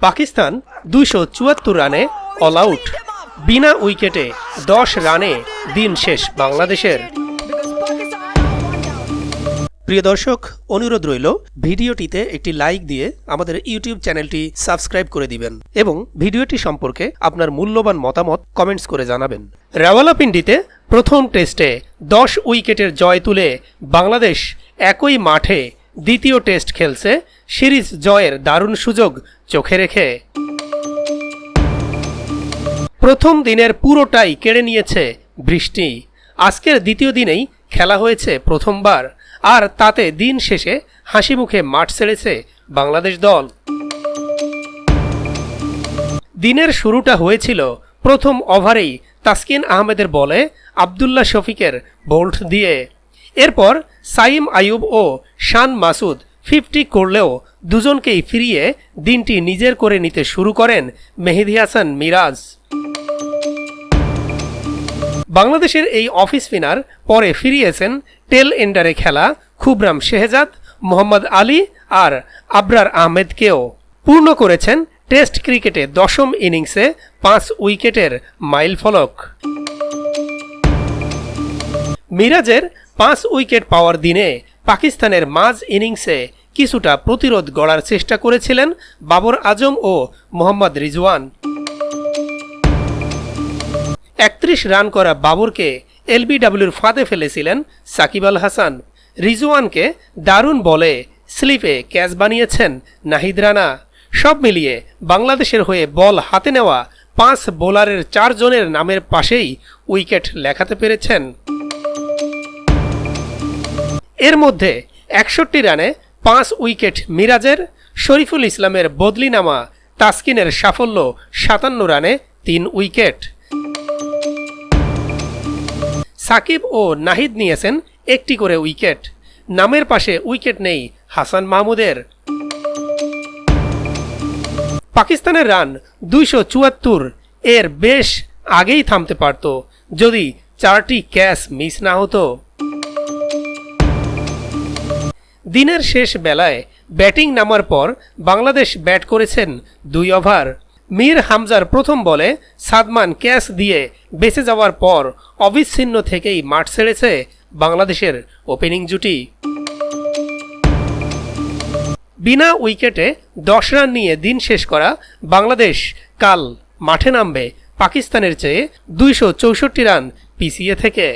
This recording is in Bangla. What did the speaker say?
পাকিস্তান ২৭৪ রানে অল আউট। বিনা উইকেটে ১০ রানে দিন শেষ বাংলাদেশের। প্রিয় দর্শক, অনুরোধ রইল ভিডিওটিতে একটি লাইক দিয়ে আমাদের ইউটিউব চ্যানেলটি সাবস্ক্রাইব করে দিবেন এবং ভিডিওটি সম্পর্কে আপনার মূল্যবান মতামত কমেন্টস করে জানাবেন। রাওয়ালপিন্ডিতে প্রথম টেস্টে ১০ উইকেটের জয় তুলে বাংলাদেশ একই মাঠে দ্বিতীয় টেস্ট খেলছে, সিরিজ জয়ের দারুণ সুযোগ চোখে রেখে। প্রথম দিনের পুরোটাই কেড়ে নিয়েছে বৃষ্টি। আজকের দ্বিতীয় দিনেই খেলা হয়েছে প্রথমবার, আর তাতে দিন শেষে হাসি মুখে মাঠ ছেড়েছে বাংলাদেশ দল। দিনের শুরুটা হয়েছিল প্রথম ওভারেই তাসকিন আহমেদের বলে আবদুল্লাহ শফিকের বোল্ট দিয়ে। এরপর সাইম আইয়ুব ও শান মাসুদ 50 করলেও দুজনকেই ফিরিয়ে দিনটি নিজের করে নিতে শুরু করেন মেহেদী হাসান মিরাজ। বাংলাদেশের এই অফ স্পিনার পরে ফিরিয়েছেন টেল এন্ডারে খেলা খুবরাম শেহজাদ, মোহাম্মদ আলী আর আবরার আহমেদকেও। পূর্ণ করেছেন টেস্ট ক্রিকেটে ১০ম ইনিংসে ৫ উইকেটের মাইলফলক। মিরাজের ৫ উইকেট পাওয়ার দিনে পাকিস্তানের মাঝ ইনিংসে কিছুটা প্রতিরোধ গড়ার চেষ্টা করেছিলেন বাবর আজম ও মোহাম্মদ রিজওয়ান। ৩১ রান করা বাবরকে এলবিডব্লিউর ফাঁদে ফেলেছিলেন সাকিব আল হাসান। রিজওয়ানকে দারুণ বলে স্লিপে ক্যাচ বানিয়েছেন নাহিদ রানা। সব মিলিয়ে বাংলাদেশের হয়ে বল হাতে নেওয়া ৫ বোলারের ৪ জনের নামের পাশেই উইকেট লেখাতে পেরেছেন। এর মধ্যে ৬১ রানে ৫ উইকেট মিরাজের, শরীফুল ইসলামের বদলিনামা তাসকিনের সাফল্য ৫৭ রানে ৩ উইকেট। সাকিব ও নাহিদ নিয়েছেন একটি করে উইকেট। নামের পাশে উইকেট নেই হাসান মাহমুদের। পাকিস্তানের রান ২৭৪, এর বেশ আগেই থামতে পারত যদি ৪টি ক্যাচ মিস না হতো। দিনের শেষ বেলায় ব্যাটিং নামার পর বাংলাদেশ ব্যাট করেছেন ২ ওভার। মীর হামজার প্রথম বলে সাদমান ক্যাচ দিয়ে বেঁচে যাওয়ার পর অবিচ্ছিন্ন থেকেই মাঠ ছেড়েছে বাংলাদেশের ওপেনিং জুটি। বিনা উইকেটে ১০ রান নিয়ে দিন শেষ করা বাংলাদেশ কাল মাঠে নামবে পাকিস্তানের চেয়ে ২৬৪ রান পিছিয়ে থেকে।